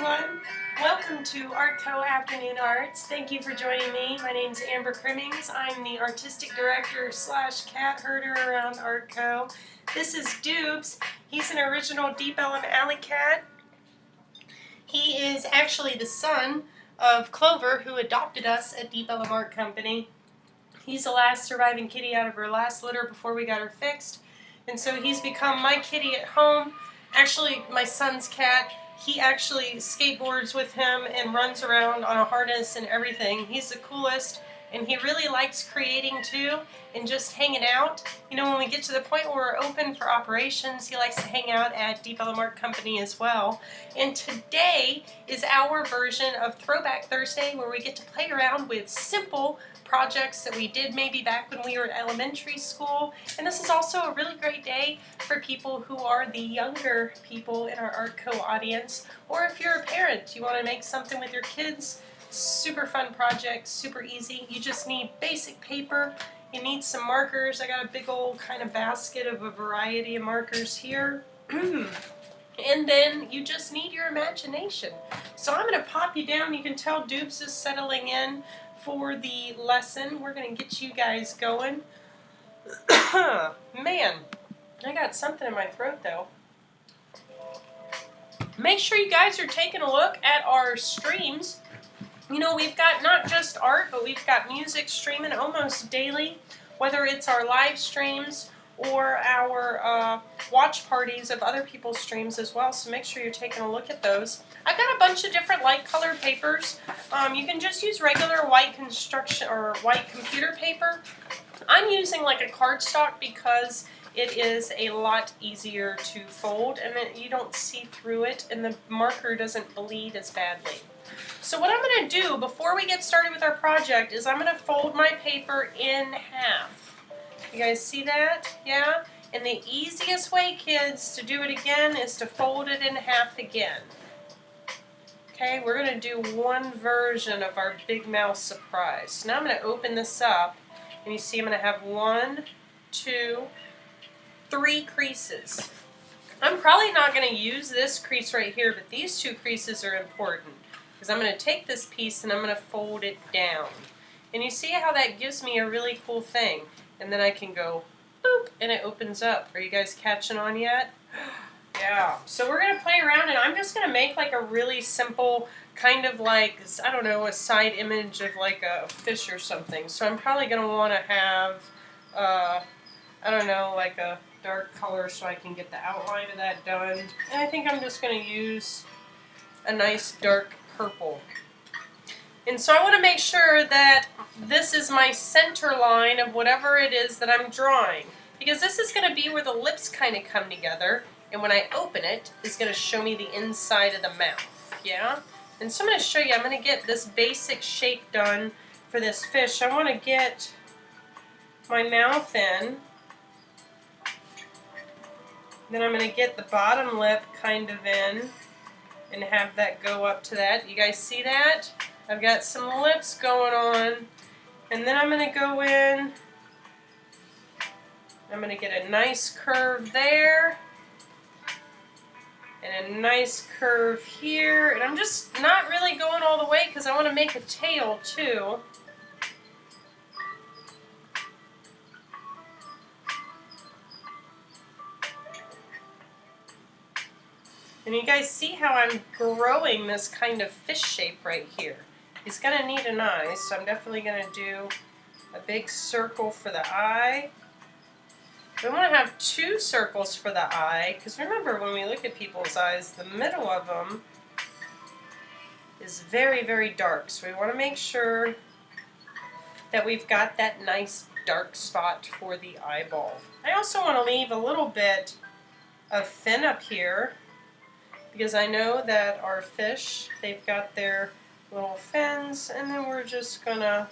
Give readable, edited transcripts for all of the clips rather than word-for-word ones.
everyone. Welcome to ArtCo Afternoon Arts. Thank you for joining me. My name's Amber Crimmings. I'm the artistic director / cat herder around ArtCo. This is Doobs. He's an original Deep Ellum Alley Cat. He is actually the son of Clover, who adopted us at Deep Ellum Art Company. He's the last surviving kitty out of her last litter before we got her fixed. And so he's become my kitty at home. Actually, my son's cat. He actually skateboards with him and runs around on a harness and everything. He's the coolest, and he really likes creating too and just hanging out. You know, when we get to the point where we're open for operations, he likes to hang out at Deep Ellum Art Company as well. And today is our version of Throwback Thursday, where we get to play around with simple projects that we did maybe back when we were at elementary school. And this is also a really great day for people who are the younger people in our ArtCo audience, or if you're a parent, you want to make something with your kids. Super fun project, super easy. You just need basic paper. You need some markers. I got a big old kind of basket of a variety of markers here. And then you just need your imagination. So I'm going to pop you down. You can tell Doobs is settling in for the lesson. We're going to get you guys going. Man, I got something in my throat though. Make sure you guys are taking a look at our streams. You know, we've got not just art, but we've got music streaming almost daily, whether it's our live streams or our watch parties of other people's streams as well, so make sure you're taking a look at those. I've got a bunch of different light colored papers. You can just use regular white construction or white computer paper. I'm using like a cardstock because it is a lot easier to fold and you don't see through it and the marker doesn't bleed as badly. So what I'm going to do before we get started with our project is I'm going to fold my paper in half. You guys see that? Yeah? And the easiest way, kids, to do it again is to fold it in half again. Okay, we're going to do one version of our big mouse surprise. So now I'm going to open this up, and you see I'm going to have 1, 2, 3 creases. I'm probably not going to use this crease right here, but these 2 creases are important because I'm going to take this piece and I'm going to fold it down. And you see how that gives me a really cool thing. And then I can go boop, and it opens up. Are you guys catching on yet? Yeah. So we're going to play around, and I'm just going to make like a really simple kind of like, I don't know, a side image of like a fish or something. So I'm probably going to want to have, I don't know, like a dark color so I can get the outline of that done. And I think I'm just going to use a nice dark purple. And so I want to make sure that this is my center line of whatever it is that I'm drawing. Because this is going to be where the lips kind of come together. And when I open it, it's going to show me the inside of the mouth. Yeah? And so I'm going to show you, I'm going to get this basic shape done for this fish. I want to get my mouth in. Then I'm going to get the bottom lip kind of in. And have that go up to that. You guys see that? I've got some lips going on, and then I'm going to go in, I'm going to get a nice curve there, and a nice curve here, and I'm just not really going all the way because I want to make a tail too. And you guys see how I'm growing this kind of fish shape right here. He's going to need an eye, so I'm definitely going to do a big circle for the eye. We want to have 2 circles for the eye, because remember when we look at people's eyes, the middle of them is very, very dark. So we want to make sure that we've got that nice dark spot for the eyeball. I also want to leave a little bit of fin up here, because I know that our fish, they've got their little fins, and then we're just gonna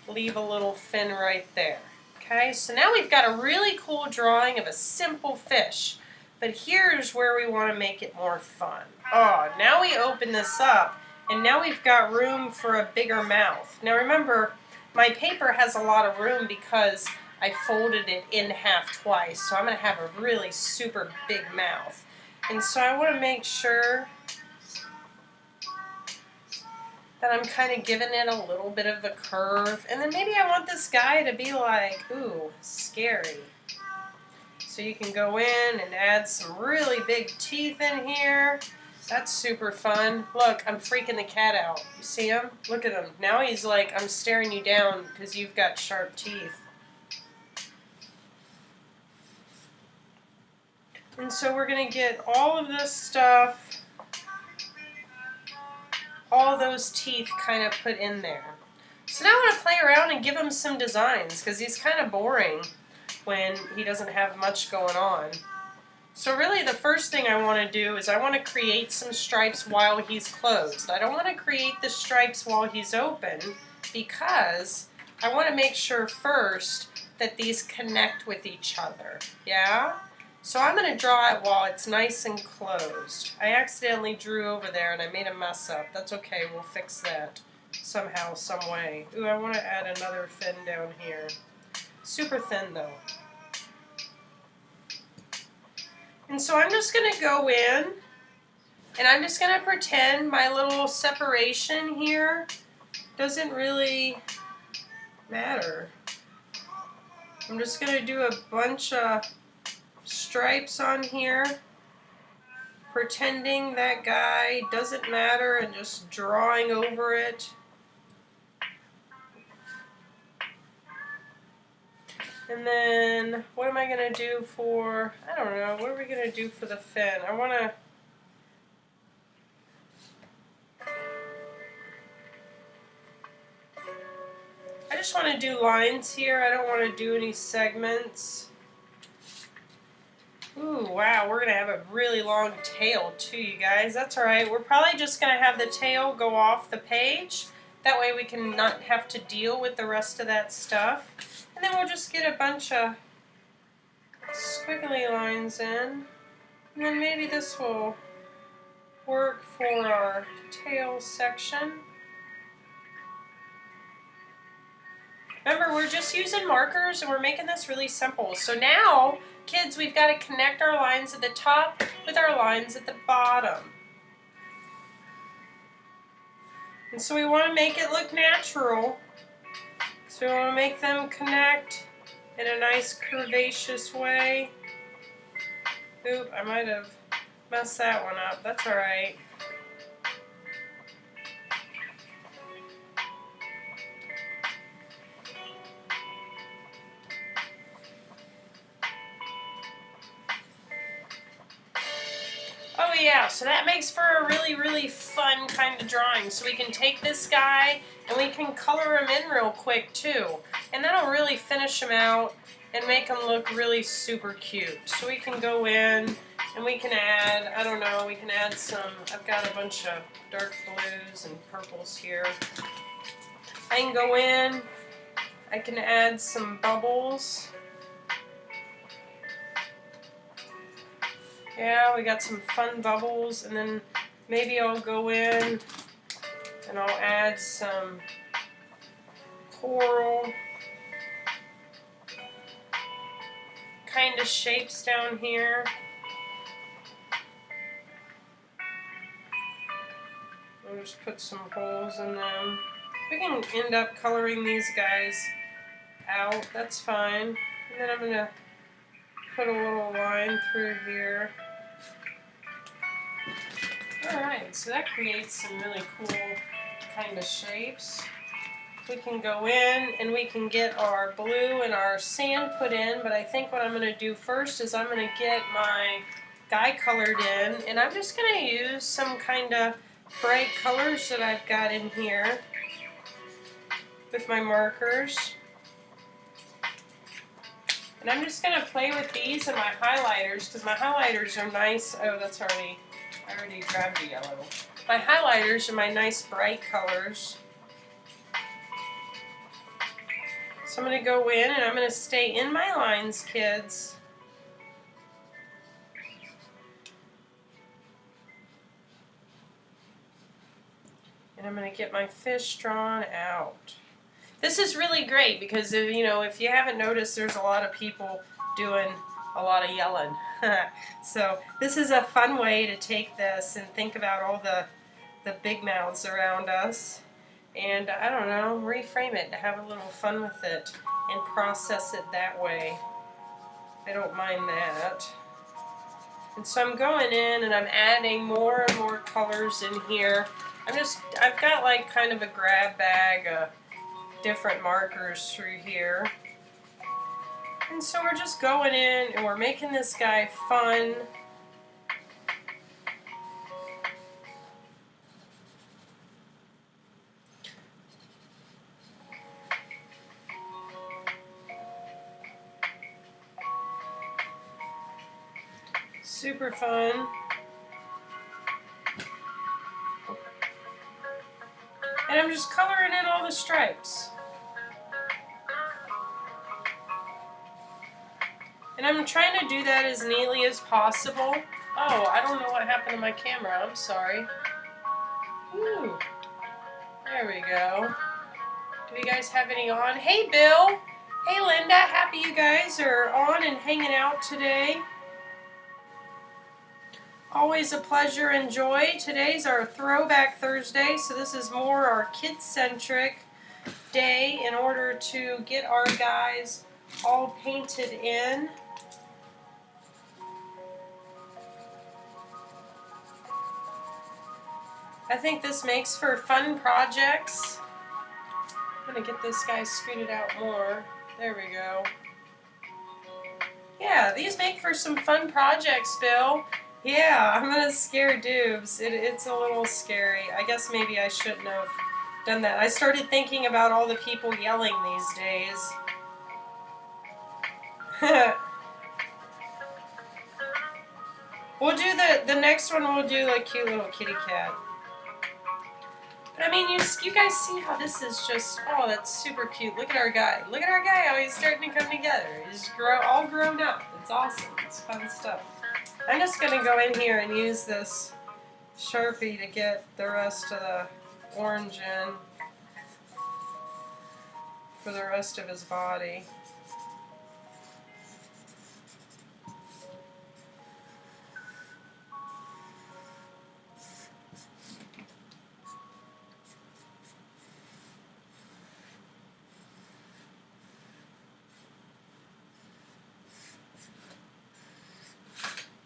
leave a little fin right there. Okay, so now we've got a really cool drawing of a simple fish, but here's where we want to make it more fun. Oh, now we open this up, and now we've got room for a bigger mouth. Now remember, my paper has a lot of room because I folded it in half twice, so I'm going to have a really super big mouth. And so I want to make sure that I'm kind of giving it a little bit of a curve. And then maybe I want this guy to be like, ooh, scary. So you can go in and add some really big teeth in here. That's super fun. Look, I'm freaking the cat out. You see him? Look at him. Now he's like, I'm staring you down because you've got sharp teeth. And so we're going to get all of this stuff, all those teeth kind of put in there. So now I want to play around and give him some designs because he's kind of boring when he doesn't have much going on. So really the first thing I want to do is I want to create some stripes while he's closed. I don't want to create the stripes while he's open because I want to make sure first that these connect with each other. Yeah? So I'm going to draw it while it's nice and closed. I accidentally drew over there and I made a mess up. That's okay, we'll fix that somehow, some way. Ooh, I want to add another fin down here. Super thin though. And so I'm just going to go in and I'm just going to pretend my little separation here doesn't really matter. I'm just going to do a bunch of stripes on here, pretending that guy doesn't matter and just drawing over it. And then, what am I going to do for, I don't know, what are we going to do for the fin? I want to, I just want to do lines here. I don't want to do any segments. Ooh, wow, we're going to have a really long tail too, you guys. That's alright. We're probably just going to have the tail go off the page. That way we can not have to deal with the rest of that stuff. And then we'll just get a bunch of squiggly lines in. And then maybe this will work for our tail section. Remember, we're just using markers and we're making this really simple. So now, kids, we've got to connect our lines at the top with our lines at the bottom. And so we want to make it look natural. So we want to make them connect in a nice curvaceous way. Oop, I might have messed that one up. That's alright. Oh yeah, so that makes for a really, really fun kind of drawing. So we can take this guy and we can color him in real quick too. And that'll really finish him out and make him look really super cute. So we can go in and we can add, I don't know, we can add some, I've got a bunch of dark blues and purples here. I can go in, I can add some bubbles. Yeah, we got some fun bubbles, and then maybe I'll go in and I'll add some coral kind of shapes down here. I'll just put some holes in them. We can end up coloring these guys out, that's fine. And then I'm going to put a little line through here. Alright, so that creates some really cool kind of shapes. We can go in and we can get our blue and our sand put in, but I think what I'm going to do first is I'm going to get my guy colored in, and I'm just going to use some kind of bright colors that I've got in here with my markers. And I'm just going to play with these and my highlighters, because my highlighters are nice. Oh, that's already, I already grabbed the yellow. My highlighters are my nice bright colors. So I'm going to go in and I'm going to stay in my lines, kids. And I'm going to get my fish drawn out. This is really great because, if you haven't noticed, there's a lot of people doing a lot of yelling. So this is a fun way to take this and think about all the big mouths around us. and I don't know, reframe it to have a little fun with it and process it that way. I don't mind that. And so I'm going in and I'm adding more and more colors in here. I've got like kind of a grab bag of different markers through here. And so we're just going in and we're making this guy fun. Super fun. And I'm just coloring in all the stripes. And I'm trying to do that as neatly as possible. Oh, I don't know what happened to my camera. I'm sorry. Ooh. There we go. Do you guys have any on? Hey, Bill. Hey, Linda. Happy you guys are on and hanging out today. Always a pleasure and joy. Today's our Throwback Thursday, so this is more our kid-centric day in order to get our guys all painted in. I think this makes for fun projects. I'm going to get this guy scooted out more. There we go. Yeah, these make for some fun projects, Bill. Yeah, I'm going to scare Doobs. It's a little scary. I guess maybe I shouldn't have done that. I started thinking about all the people yelling these days. We'll do the next one, we'll do a cute little kitty cat. But I mean, you guys see how this is just, oh, that's super cute. Look at our guy. Look at our guy, how he's starting to come together. He's all grown up. It's awesome. It's fun stuff. I'm just going to go in here and use this Sharpie to get the rest of the orange in for the rest of his body.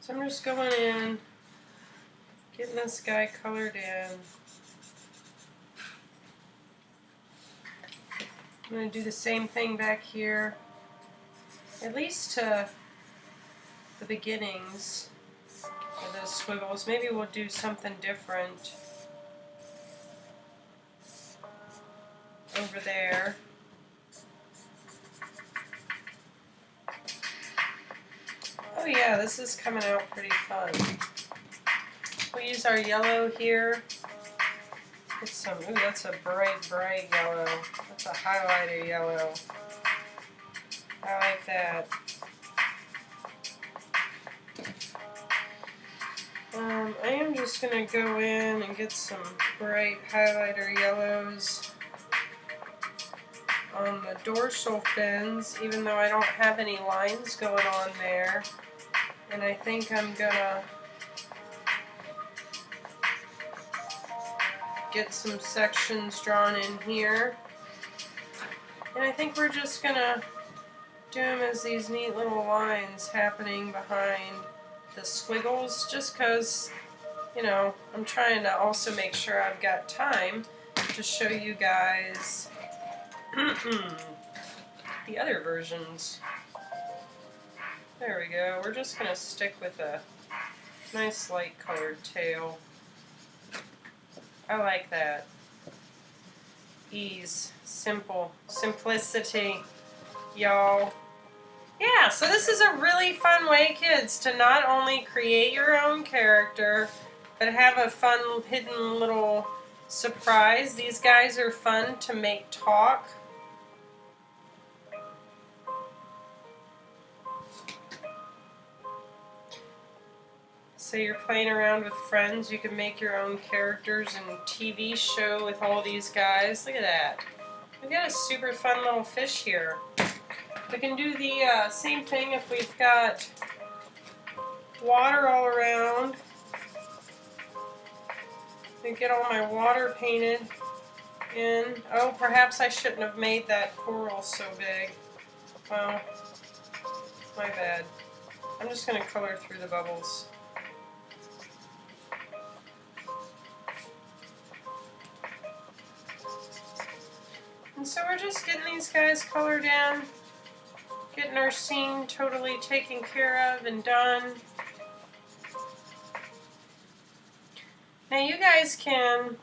So I'm just going in, getting this guy colored in. I'm going to do the same thing back here, at least to the beginnings of those squiggles. Maybe we'll do something different over there. Oh yeah, this is coming out pretty fun. We'll use our yellow here. Get some, ooh, that's a bright, bright yellow. That's a highlighter yellow. I like that. I am just going to go in and get some bright highlighter yellows on the dorsal fins, even though I don't have any lines going on there. And I think I'm gonna get some sections drawn in here. And I think we're just gonna do them as these neat little lines happening behind the squiggles, just because, you know, I'm trying to also make sure I've got time to show you guys the other versions. There we go. We're just going to stick with a nice light colored tail. I like that. Ease, simple, simplicity, y'all. Yeah, so this is a really fun way, kids, to not only create your own character, but have a fun hidden little surprise. These guys are fun to make talk. So you're playing around with friends, you can make your own characters and TV show with all these guys. Look at that. We've got a super fun little fish here. We can do the same thing if we've got water all around. I get all my water painted in. Oh, perhaps I shouldn't have made that coral so big. Well, my bad. I'm just going to color through the bubbles. And so we're just getting these guys colored in, getting our scene totally taken care of and done. Now you guys can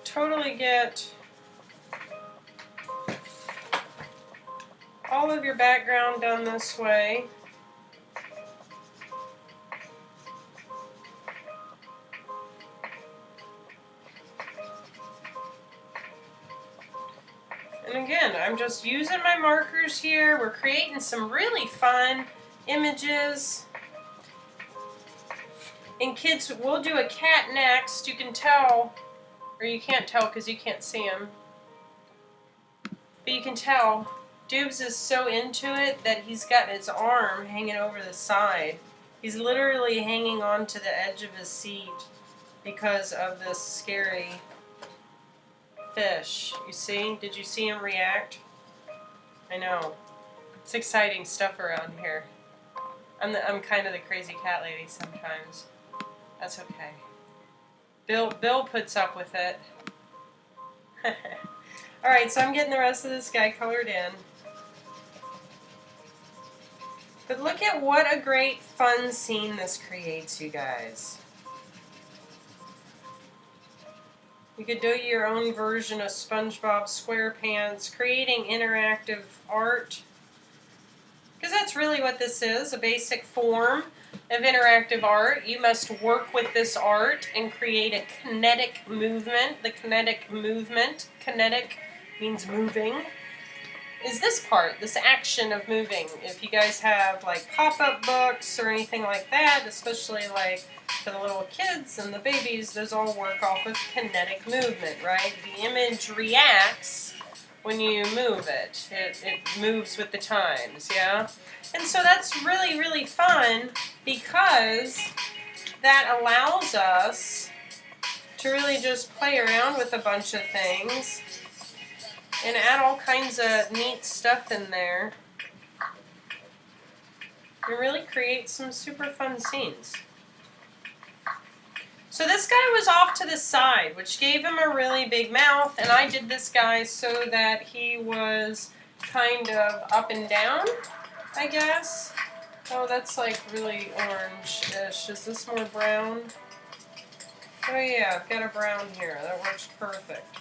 totally get all of your background done this way. And again, I'm just using my markers here. We're creating some really fun images. And kids, we'll do a cat next. You can tell, or you can't tell because you can't see him. But you can tell, Doobs is so into it that he's got his arm hanging over the side. He's literally hanging on to the edge of his seat because of this scary fish. You see? Did you see him react? I know. It's exciting stuff around here. I'm kind of the crazy cat lady sometimes. That's okay. Bill puts up with it. Alright, so I'm getting the rest of this guy colored in. But look at what a great fun scene this creates, you guys. You could do your own version of SpongeBob SquarePants, creating interactive art. Because that's really what this is, a basic form of interactive art. You must work with this art and create a kinetic movement. The kinetic movement, kinetic means moving, is this part, this action of moving. If you guys have like pop-up books or anything like that, especially like for the little kids and the babies, those all work off of kinetic movement, right? The image reacts when you move it. It moves with the times, yeah? And so that's really, really fun because that allows us to really just play around with a bunch of things and add all kinds of neat stuff in there and really create some super fun scenes. So this guy was off to the side, which gave him a really big mouth, and I did this guy so that he was kind of up and down, I guess. Oh, that's like really orange-ish. Is this more brown? Oh yeah, I've got a brown here. That works perfect.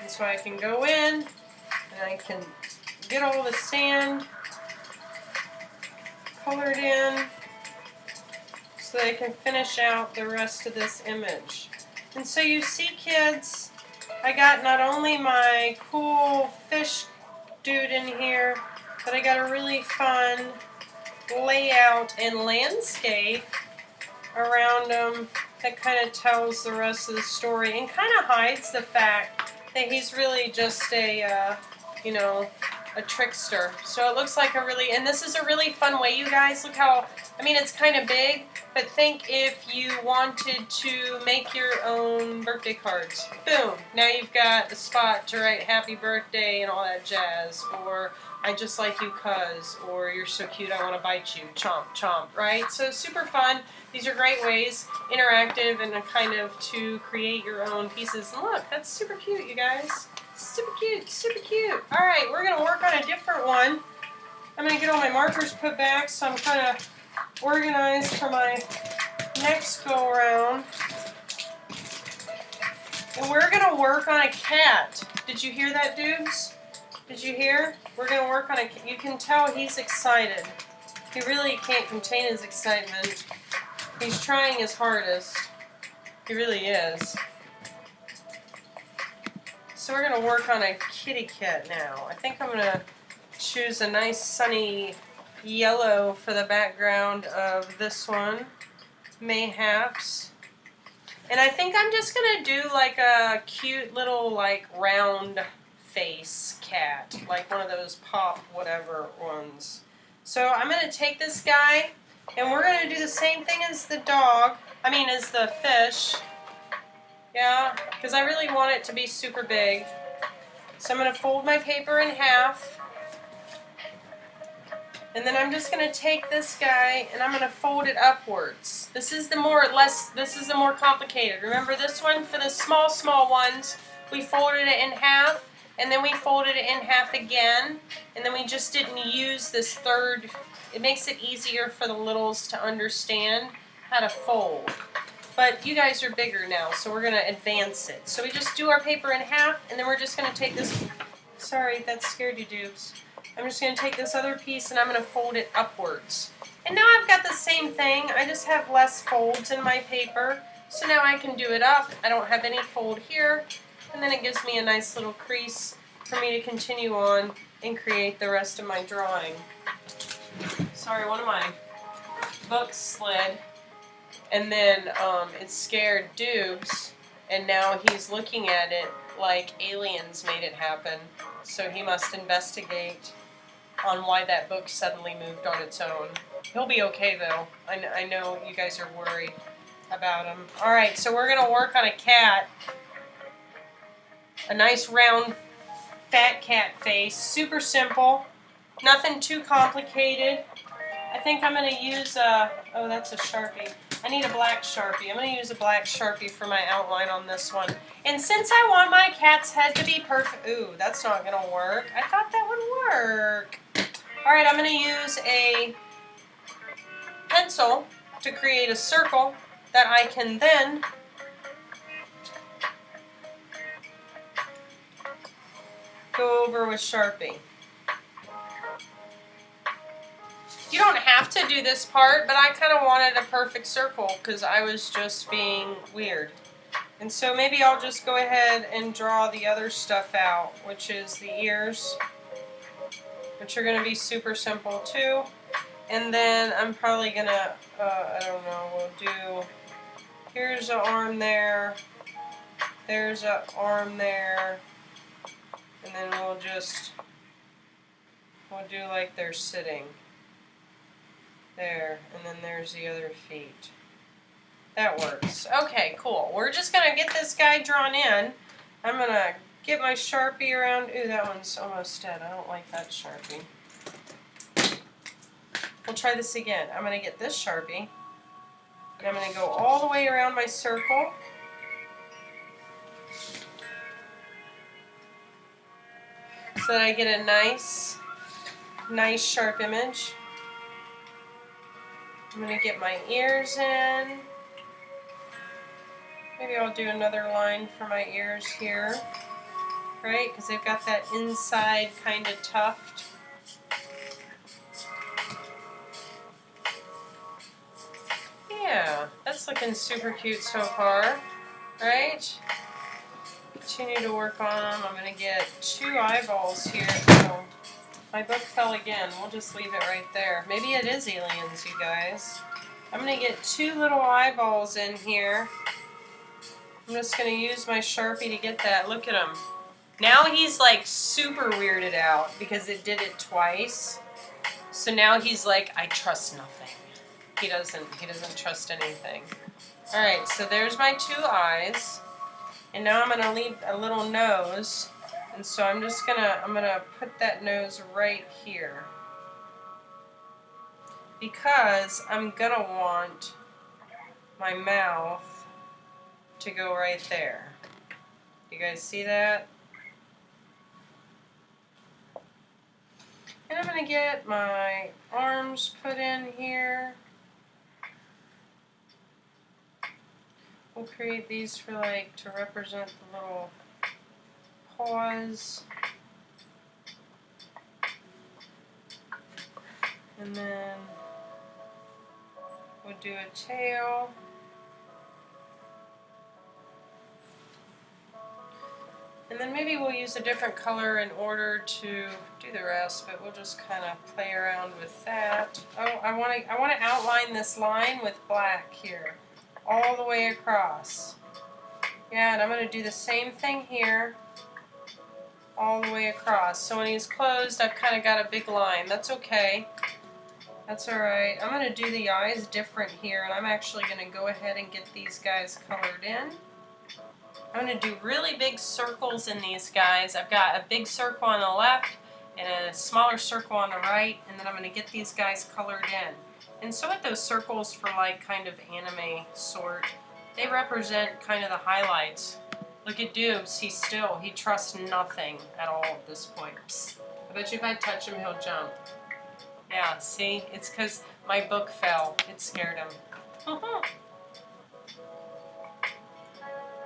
And so I can go in, and I can get all the sand colored in, so they can finish out the rest of this image. And so you see, kids, I got not only my cool fish dude in here, but I got a really fun layout and landscape around him that kind of tells the rest of the story and kind of hides the fact that he's really just a, you know, a trickster. So it looks like a really, and this is a really fun way, you guys. Look how, I mean, it's kind of big, but think if you wanted to make your own birthday cards. Boom! Now you've got a spot to write happy birthday and all that jazz, or I just like you cuz, or you're so cute I want to bite you, chomp, chomp, right? So super fun. These are great ways, interactive, and a kind of to create your own pieces. And look, that's super cute, you guys. Super cute, super cute. All right, we're going to work on a different one. I'm going to get all my markers put back so I'm kind of organized for my next go around. And we're going to work on a cat. Did you hear that, Doobs? Did you hear? We're going to work on a cat. You can tell he's excited. He really can't contain his excitement. He's trying his hardest. He really is. So we're going to work on a kitty cat now. I think I'm going to choose a nice sunny yellow for the background of this one, mayhaps. And I think I'm just going to do like a cute little like round face cat, like one of those pop whatever ones. So I'm going to take this guy and we're going to do the same thing as the dog, as the fish. Yeah, because I really want it to be super big. So I'm going to fold my paper in half. And then I'm just going to take this guy and I'm going to fold it upwards. This is the more complicated. Remember this one, for the small ones, we folded it in half, and then we folded it in half again, and then we just didn't use this third. It makes it easier for the littles to understand how to fold. But you guys are bigger now, so we're going to advance it. So we just do our paper in half, and then we're just going to take this. Sorry, that scared you, Doobs. I'm just going to take this other piece and I'm going to fold it upwards. And now I've got the same thing. I just have less folds in my paper. So now I can do it up. I don't have any fold here. And then it gives me a nice little crease for me to continue on and create the rest of my drawing. Sorry, one of my books slid. And then it scared Doobs. And now he's looking at it like aliens made it happen. So he must investigate on why that book suddenly moved on its own. He'll be okay though. I know you guys are worried about him. Alright, so we're going to work on a cat. A nice round fat cat face. Super simple. Nothing too complicated. I think I'm going to use oh, that's a Sharpie. I need a black Sharpie. I'm going to use a black Sharpie for my outline on this one. And since I want my cat's head to be perfect... Ooh, that's not going to work. I thought that would work. Alright, I'm going to use a pencil to create a circle that I can then go over with Sharpie. You don't have to do this part, but I kind of wanted a perfect circle because I was just being weird. And so maybe I'll just go ahead and draw the other stuff out, which is the ears, which are going to be super simple too. And then I'm probably going to, I don't know, we'll do, here's an arm there, there's an arm there, and then we'll do like they're sitting. There, and then there's the other feet. That works. Okay, cool. We're just going to get this guy drawn in. I'm going to get my Sharpie around. Ooh, that one's almost dead. I don't like that Sharpie. We'll try this again. I'm going to get this Sharpie, and I'm going to go all the way around my circle. So that I get a nice sharp image. I'm going to get my ears in. Maybe I'll do another line for my ears here, right? Because they've got that inside kind of tuft. Yeah, that's looking super cute so far, right? Continue to work on them. I'm going to get 2 eyeballs here. Oh. My book fell again. We'll just leave it right there. Maybe it is aliens, you guys. I'm going to get 2 little eyeballs in here. I'm just going to use my Sharpie to get that. Look at him. Now he's like super weirded out because it did it twice. So now he's like, I trust nothing. He doesn't trust anything. Alright, so there's my 2 eyes. And now I'm going to leave a little nose. And so I'm gonna put that nose right here because I'm gonna want my mouth to go right there. You guys see that? And I'm gonna get my arms put in here. We'll create these for like to represent the little paws, and then we'll do a tail, and then maybe we'll use a different color in order to do the rest, but we'll just kind of play around with that. Oh, I want to outline this line with black here all the way across. Yeah, and I'm going to do the same thing here all the way across. So when he's closed, I've kind of got a big line. That's okay. That's alright. I'm going to do the eyes different here, and I'm actually going to go ahead and get these guys colored in. I'm going to do really big circles in these guys. I've got a big circle on the left and a smaller circle on the right, and then I'm going to get these guys colored in. And so with those circles for like kind of anime sort, they represent kind of the highlights. Look at Doobs, he trusts nothing at all at this point. Psst. I bet you if I touch him, he'll jump. Yeah, see? It's because my book fell. It scared him.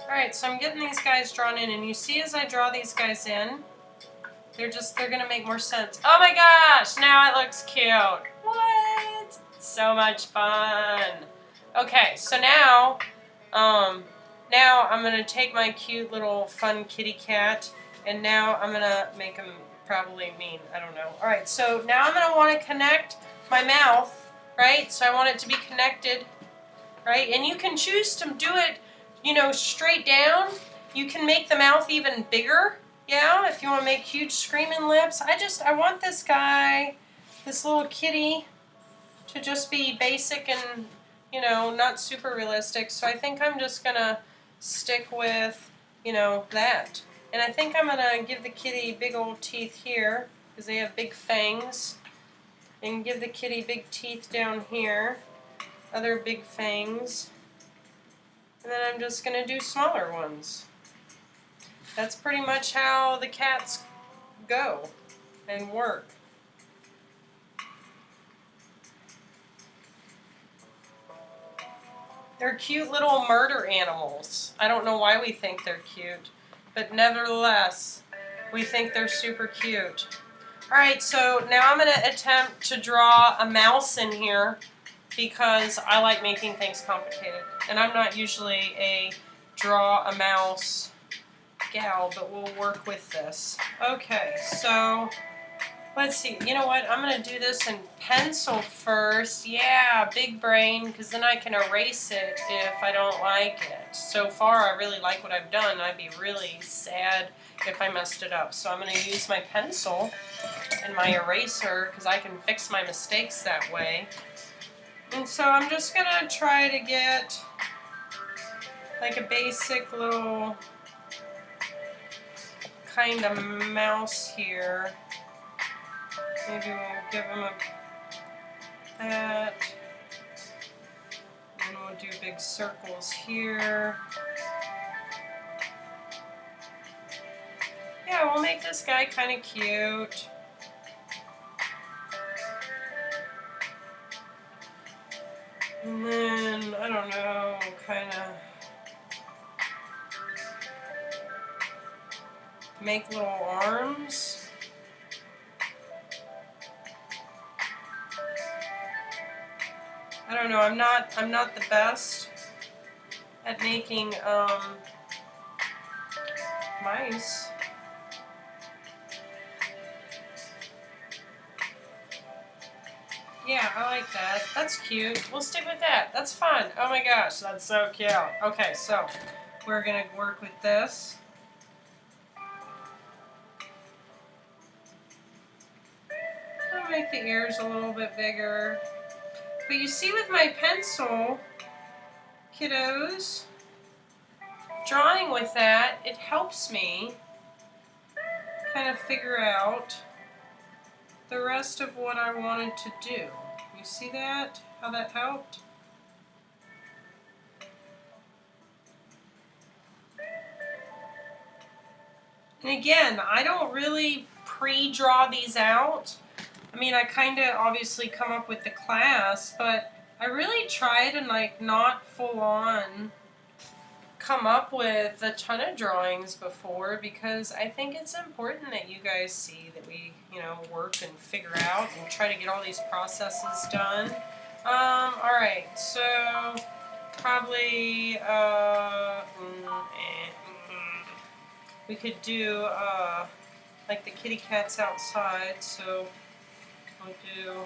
Alright, so I'm getting these guys drawn in, and you see as I draw these guys in, they're gonna make more sense. Oh my gosh, now it looks cute. What? So much fun. Okay, so now I'm gonna take my cute little fun kitty cat, and now I'm gonna make him probably mean. I don't know. Alright, so now I'm gonna want to connect my mouth, right? So I want it to be connected, right? And you can choose to do it, you know, straight down. You can make the mouth even bigger, yeah, if you want to make huge screaming lips. I want this guy, this little kitty, to just be basic and, you know, not super realistic. So I think I'm just gonna stick with, you know, that. And I think I'm gonna give the kitty big old teeth here, because they have big fangs. And give the kitty big teeth down here, other big fangs. And then I'm just going to do smaller ones. That's pretty much how the cats go and work. They're cute little murder animals. I don't know why we think they're cute, but nevertheless, we think they're super cute. Alright, so now I'm going to attempt to draw a mouse in here, because I like making things complicated. And I'm not usually a draw a mouse gal, but we'll work with this. Okay, so let's see. You know what? I'm going to do this in pencil first. Yeah, big brain, because then I can erase it if I don't like it. So far, I really like what I've done. I'd be really sad if I messed it up. So I'm going to use my pencil and my eraser, because I can fix my mistakes that way. And so I'm just going to try to get like a basic little kind of mouse here. Maybe we'll give him that. And we'll do big circles here. Yeah, we'll make this guy kind of cute. And then, I don't know, kind of make little arms. I don't know, I'm not the best at making mice. Yeah, I like that. That's cute. We'll stick with that. That's fun. Oh my gosh, that's so cute. Okay, so we're going to work with this. I'll make the ears a little bit bigger. But you see with my pencil, kiddos, drawing with that, it helps me kind of figure out the rest of what I wanted to do. You see that? How that helped? And again, I don't really pre-draw these out. I mean, I kind of obviously come up with the class, but I really try to like not full on come up with a ton of drawings before, because I think it's important that you guys see that we, you know, work and figure out and try to get all these processes done. Alright, so probably we could do like the kitty cats outside, so we'll do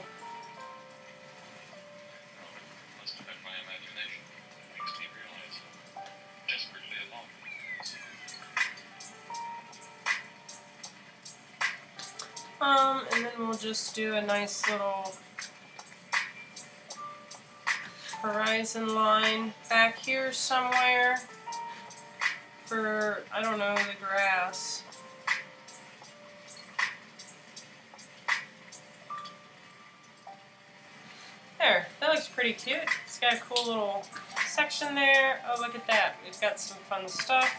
and then we'll just do a nice little horizon line back here somewhere. for, I don't know, the grass. There, that looks pretty cute. It's got a cool little section there. Oh, look at that. We've got some fun stuff.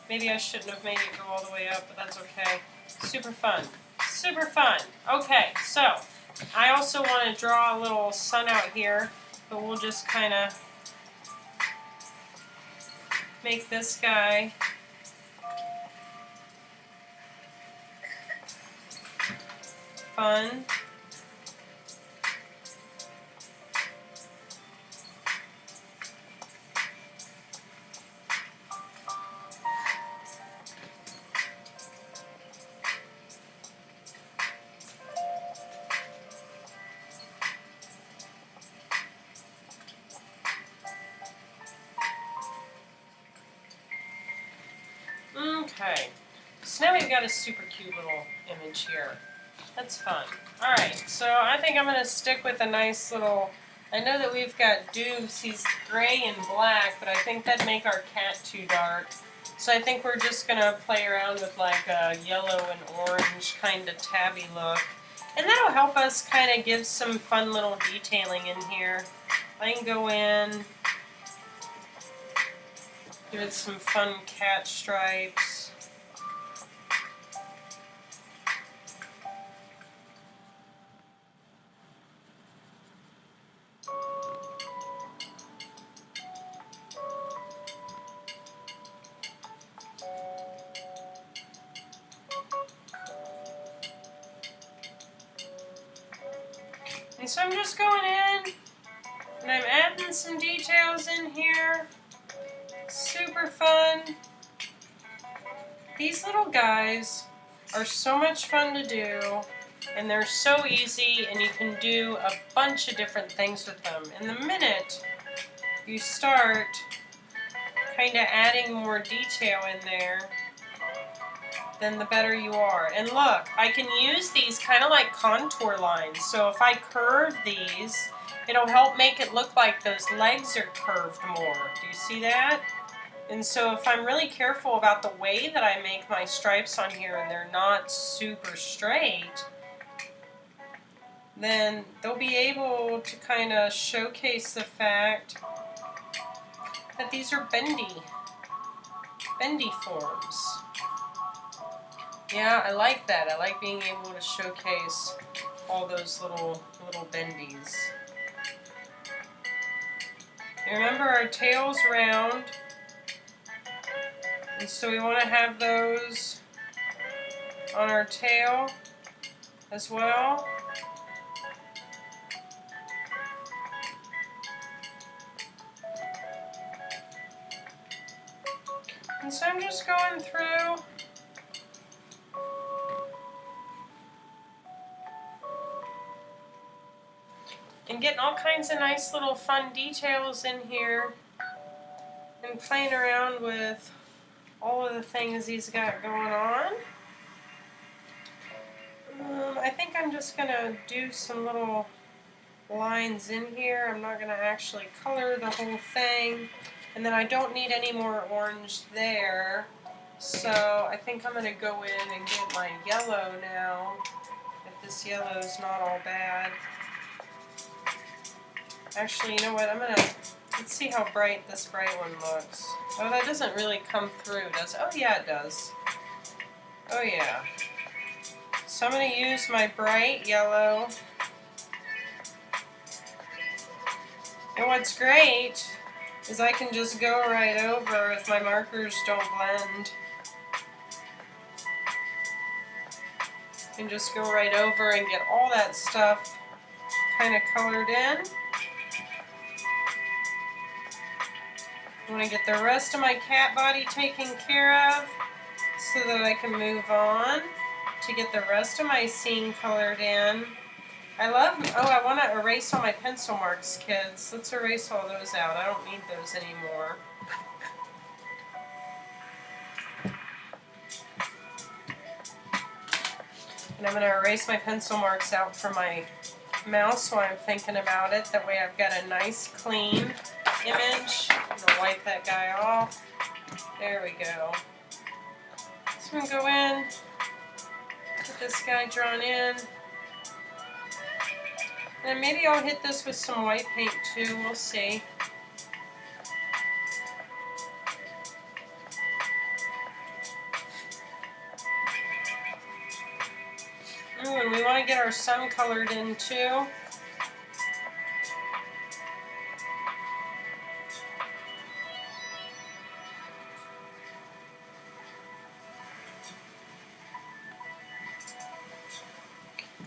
Maybe I shouldn't have made it go all the way up, but that's okay. Super fun. Super fun. Okay, so I also want to draw a little sun out here, but we'll just kind of make this guy fun. Okay, so now we've got a super cute little image here. That's fun. Alright, so I think I'm going to stick with a nice little, I know that we've got Doobs, he's gray and black, but I think that'd make our cat too dark. So I think we're just going to play around with like a yellow and orange kind of tabby look. And that'll help us kind of give some fun little detailing in here. I can go in, give it some fun cat stripes. And so I'm just going in, and I'm adding some details in here. Super fun. These little guys are so much fun to do, and they're so easy, and you can do a bunch of different things with them. And the minute you start kind of adding more detail in there, then the better you are. And look, I can use these kind of like contour lines. So if I curve these, it'll help make it look like those legs are curved more. Do you see that? And so if I'm really careful about the way that I make my stripes on here and they're not super straight, then they'll be able to kind of showcase the fact that these are bendy forms. Yeah, I like that. I like being able to showcase all those little bendies. And remember, our tail's round, and so we want to have those on our tail as well. And so I'm just going through and getting all kinds of nice little fun details in here and playing around with all of the things he's got going on. I think I'm just going to do some little lines in here. I'm not going to actually color the whole thing. And then I don't need any more orange there. So I think I'm going to go in and get my yellow now, if this yellow is not all bad. Actually, you know what? Let's see how bright this bright one looks. Oh, that doesn't really come through, does it? Oh, yeah, it does. Oh, yeah. So I'm going to use my bright yellow. And what's great is I can just go right over if my markers don't blend. I can just go right over and get all that stuff kind of colored in. I want to get the rest of my cat body taken care of so that I can move on to get the rest of my scene colored in. I want to erase all my pencil marks, kids. Let's erase all those out. I don't need those anymore. And I'm going to erase my pencil marks out for my mouse while I'm thinking about it. That way I've got a nice clean image. I'm going to wipe that guy off. There we go. So I'm going to go in, get this guy drawn in. And maybe I'll hit this with some white paint too, we'll see. Ooh, and we want to get our sun colored in too.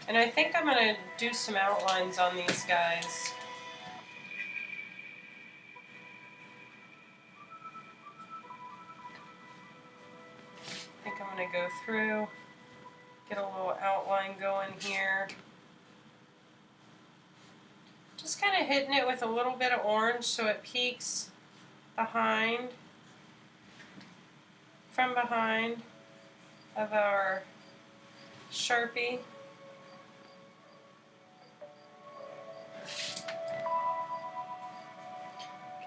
And I think I'm going to do some outlines on these guys. I think I'm going to go through, get a little outline going here. Just kind of hitting it with a little bit of orange so it peeks behind, from behind of our Sharpie.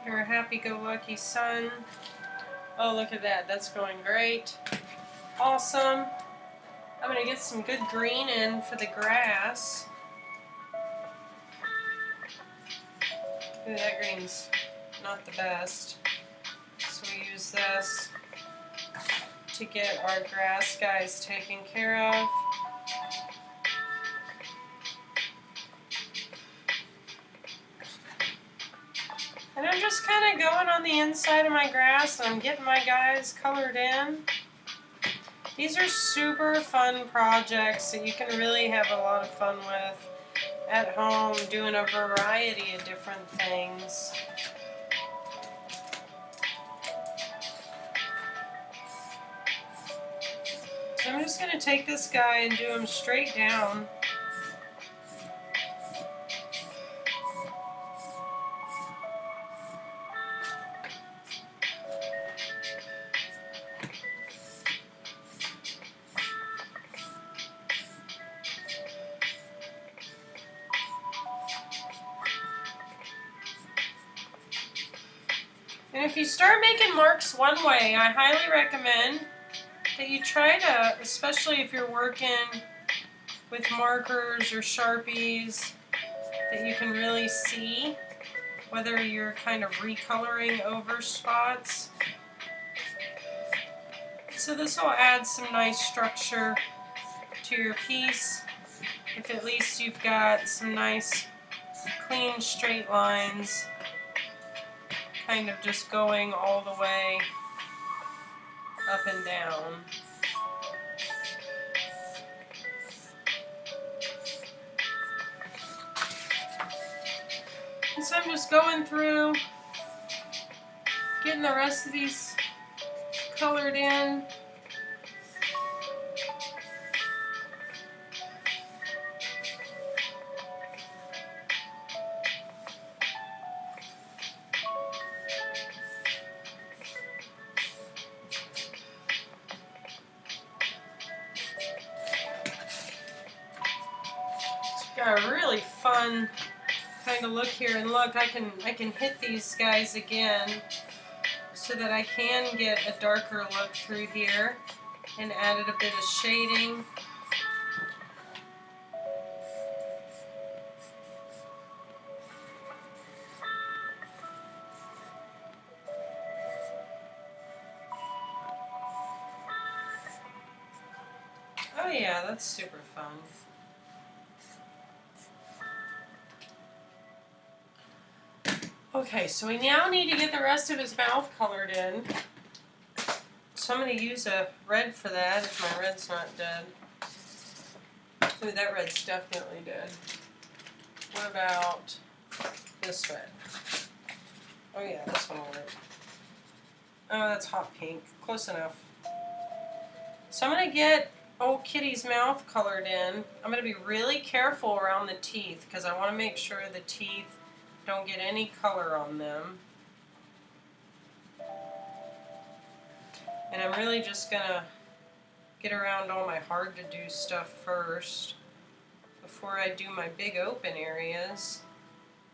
Get our happy-go-lucky sun. Oh, look at that. That's going great. Awesome. I'm going to get some good green in for the grass. Ooh, that green's not the best. So we use this to get our grass guys taken care of. And I'm just kind of going on the inside of my grass and I'm getting my guys colored in. These are super fun projects that you can really have a lot of fun with at home, doing a variety of different things. So I'm just going to take this guy and do him straight down. And if you start making marks one way, I highly recommend that you try to, especially if you're working with markers or Sharpies, that you can really see whether you're kind of recoloring over spots. So this will add some nice structure to your piece, if at least you've got some nice clean straight lines kind of just going all the way up and down. And so I'm just going through, getting the rest of these colored in. Got a really fun kind of look here, and look, I can hit these guys again so that I can get a darker look through here and added a bit of shading. Oh yeah, that's super fun. Okay, so we now need to get the rest of his mouth colored in. So I'm going to use a red for that if my red's not dead. Ooh, that red's definitely dead. What about this red? Oh yeah, this one will work. Oh, that's hot pink. Close enough. So I'm going to get old Kitty's mouth colored in. I'm going to be really careful around the teeth because I want to make sure the teeth don't get any color on them. And I'm really just going to get around all my hard to do stuff first before I do my big open areas.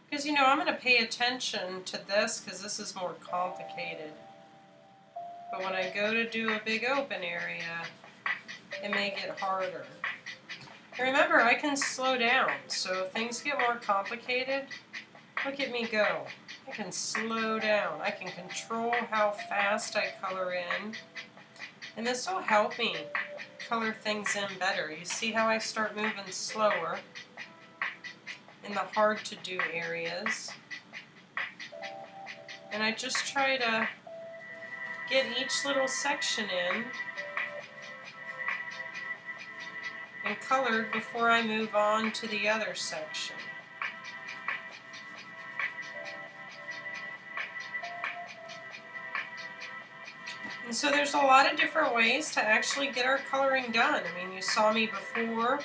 Because, you know, I'm going to pay attention to this because this is more complicated. But when I go to do a big open area, it may get harder. And remember, I can slow down, so if things get more complicated, look at me go. I can slow down. I can control how fast I color in. And this will help me color things in better. You see how I start moving slower in the hard to do areas. And I just try to get each little section in and colored before I move on to the other section. And so there's a lot of different ways to actually get our coloring done. I mean, you saw me before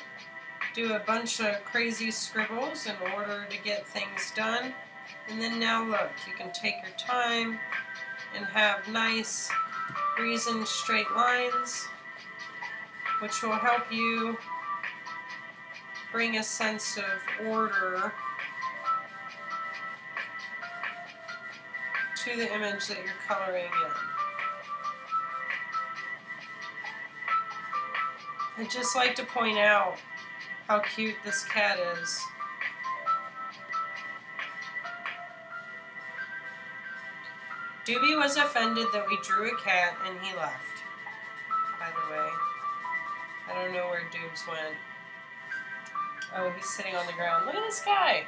do a bunch of crazy scribbles in order to get things done. And then now look, you can take your time and have nice reasoned straight lines, which will help you bring a sense of order to the image that you're coloring in. I'd just like to point out how cute this cat is. Doobie was offended that we drew a cat and he left, by the way. I don't know where Doobs went. Oh, he's sitting on the ground. Look at this guy.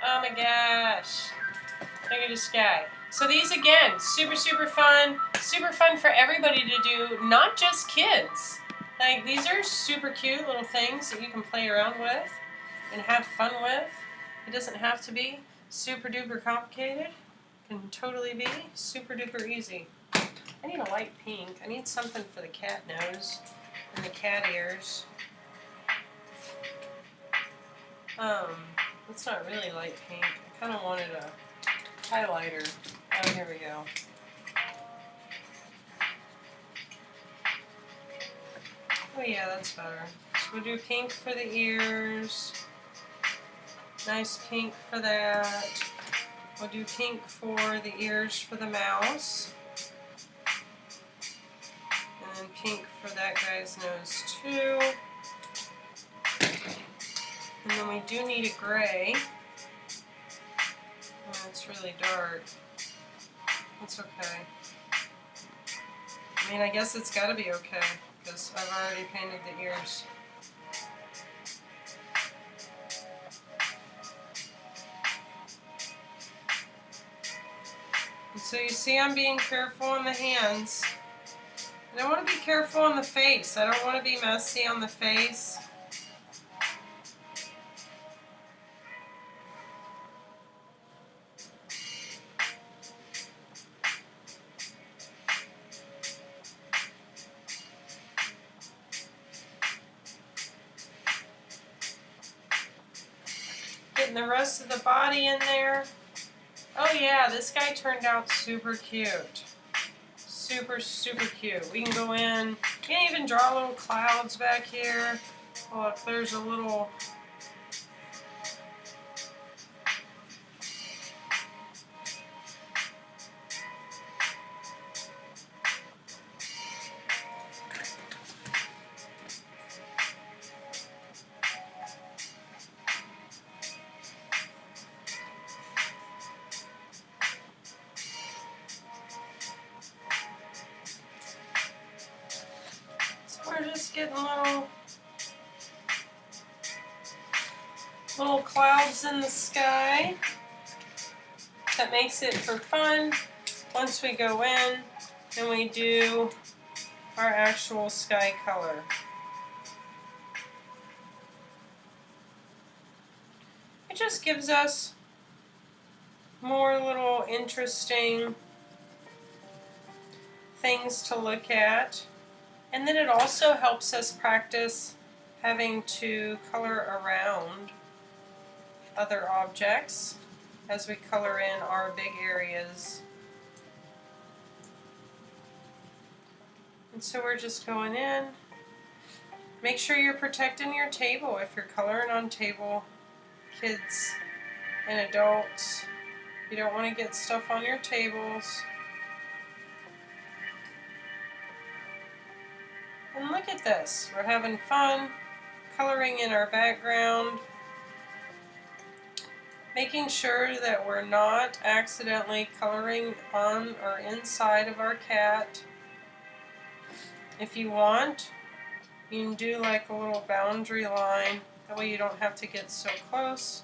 Oh my gosh. Look at this guy. So these, again, super fun for everybody to do, not just kids. Like, these are super cute little things that you can play around with and have fun with. It doesn't have to be super duper complicated. It can totally be super duper easy. I need a light pink. I need something for the cat nose and the cat ears. It's not really light pink. I kind of wanted a highlighter. Oh, here we go. Oh yeah, that's better. So we'll do pink for the ears. Nice pink for that. We'll do pink for the ears for the mouse. And then pink for that guy's nose too. And then we do need a gray. Oh, it's really dark. It's okay. I mean, I guess it's got to be okay, because I've already painted the ears. And so you see I'm being careful on the hands. And I want to be careful on the face. I don't want to be messy on the face. Getting the rest of the body in there. Oh yeah, this guy turned out super cute. Super cute. We can go in, you can even draw little clouds back here. Oh, look, there's a little... We're just getting little clouds in the sky. That makes it for fun once we go in and we do our actual sky color. It just gives us more little interesting things to look at. And then it also helps us practice having to color around other objects as we color in our big areas. And so we're just going in. Make sure you're protecting your table if you're coloring on table, kids and adults. You don't want to get stuff on your tables. at this. We're having fun coloring in our background, making sure that we're not accidentally coloring on or inside of our cat. If you want, you can do like a little boundary line. That way you don't have to get so close.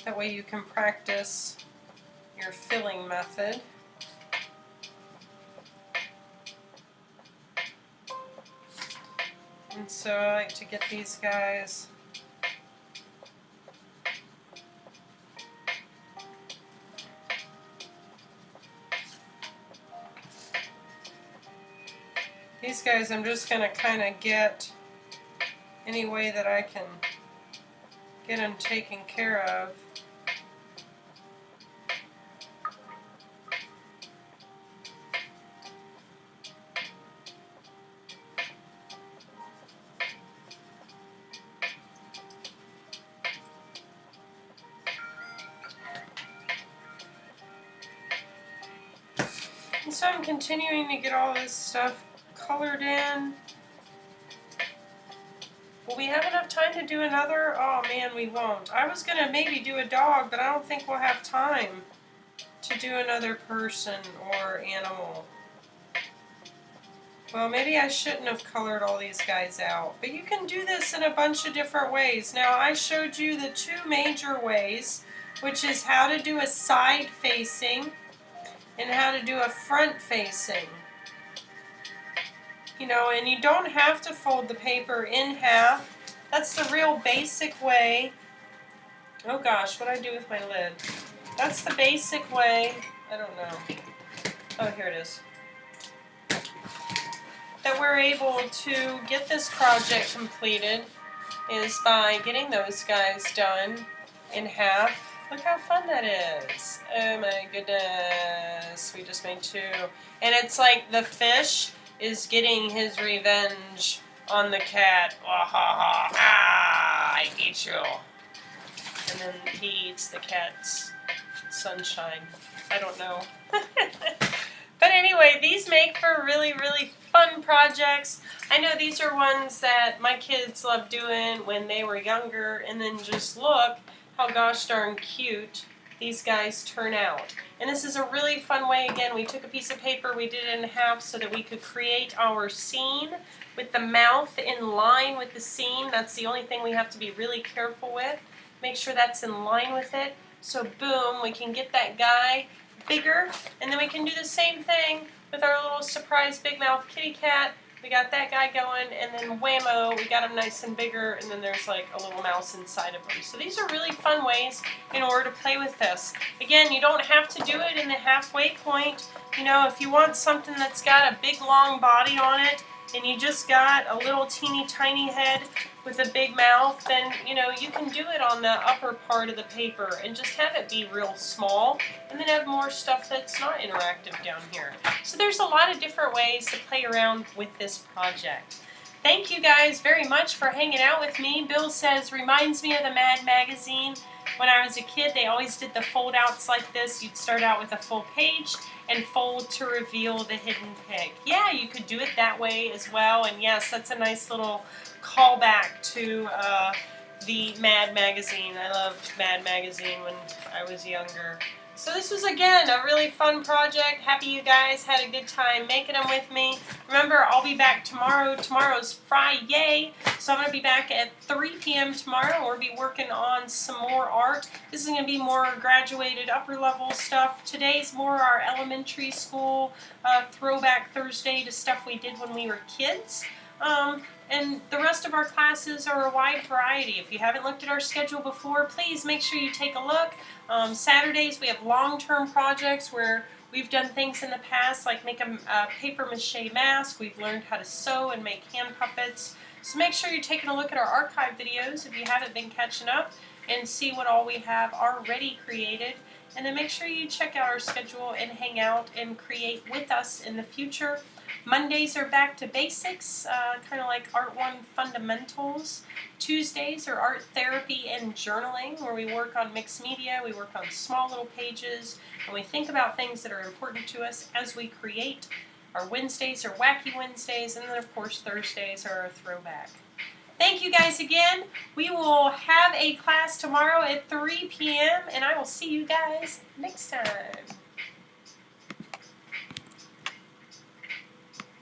That way you can practice your filling method. And so I like to get these guys I'm just going to kind of get any way that I can get them taken care of. And so I'm continuing to get all this stuff colored in. Will we have enough time to do another? Oh man, we won't. I was going to maybe do a dog, but I don't think we'll have time to do another person or animal. Well, maybe I shouldn't have colored all these guys out. But you can do this in a bunch of different ways. Now, I showed you the two major ways, which is how to do a side facing and how to do a front facing. You know, and you don't have to fold the paper in half. That's the real basic way. Oh gosh, what'd I do with my lid? That's the basic way. I don't know. Oh, here it is. That we're able to get this project completed is by getting those guys done in half. Look how fun that is. Oh my goodness. We just made two. And it's like the fish is getting his revenge on the cat. I eat you. And then he eats the cat's sunshine. I don't know. But anyway, these make for really, really fun projects. I know these are ones that my kids loved doing when they were younger, and then just look how gosh darn cute these guys turn out. And this is a really fun way. Again, we took a piece of paper, we did it in half so that we could create our scene with the mouth in line with the scene. That's the only thing we have to be really careful with. Make sure that's in line with it. So boom, we can get that guy bigger, and then we can do the same thing with our little surprise big mouth kitty cat. We got that guy going, and then whammo, we got him nice and bigger, and then there's like a little mouse inside of him. So these are really fun ways in order to play with this. Again, you don't have to do it in the halfway point. You know, if you want something that's got a big long body on it, and you just got a little teeny tiny head with a big mouth, then you know you can do it on the upper part of the paper and just have it be real small, and then have more stuff that's not interactive down here. So there's a lot of different ways to play around with this project. Thank you guys very much for hanging out with me. Bill says, reminds me of the Mad magazine. When I was a kid, they always did the fold outs like this. You'd start out with a full page and fold to reveal the hidden pig. Yeah, you could do it that way as well. And yes, that's a nice little callback to the Mad magazine. I loved Mad magazine when I was younger. So this was, again, a really fun project. Happy you guys had a good time making them with me. Remember, I'll be back tomorrow. Tomorrow's Friday, so I'm going to be back at 3 p.m. tomorrow. We'll be working on some more art. This is going to be more graduated upper level stuff. Today's more our elementary school Throwback Thursday to stuff we did when we were kids. And the rest of our classes are a wide variety. If you haven't looked at our schedule before, please make sure you take a look. Saturdays we have long-term projects where we've done things in the past like make a paper mache mask. We've learned how to sew and make hand puppets. So make sure you're taking a look at our archive videos if you haven't been catching up and see what all we have already created. And then make sure you check out our schedule and hang out and create with us in the future. Mondays are back to basics, kind of like Art 1 fundamentals. Tuesdays are art therapy and journaling, where we work on mixed media, we work on small little pages, and we think about things that are important to us as we create. Our Wednesdays are Wacky Wednesdays, and then of course Thursdays are our throwback. Thank you guys again. We will have a class tomorrow at 3 p.m. and I will see you guys next time.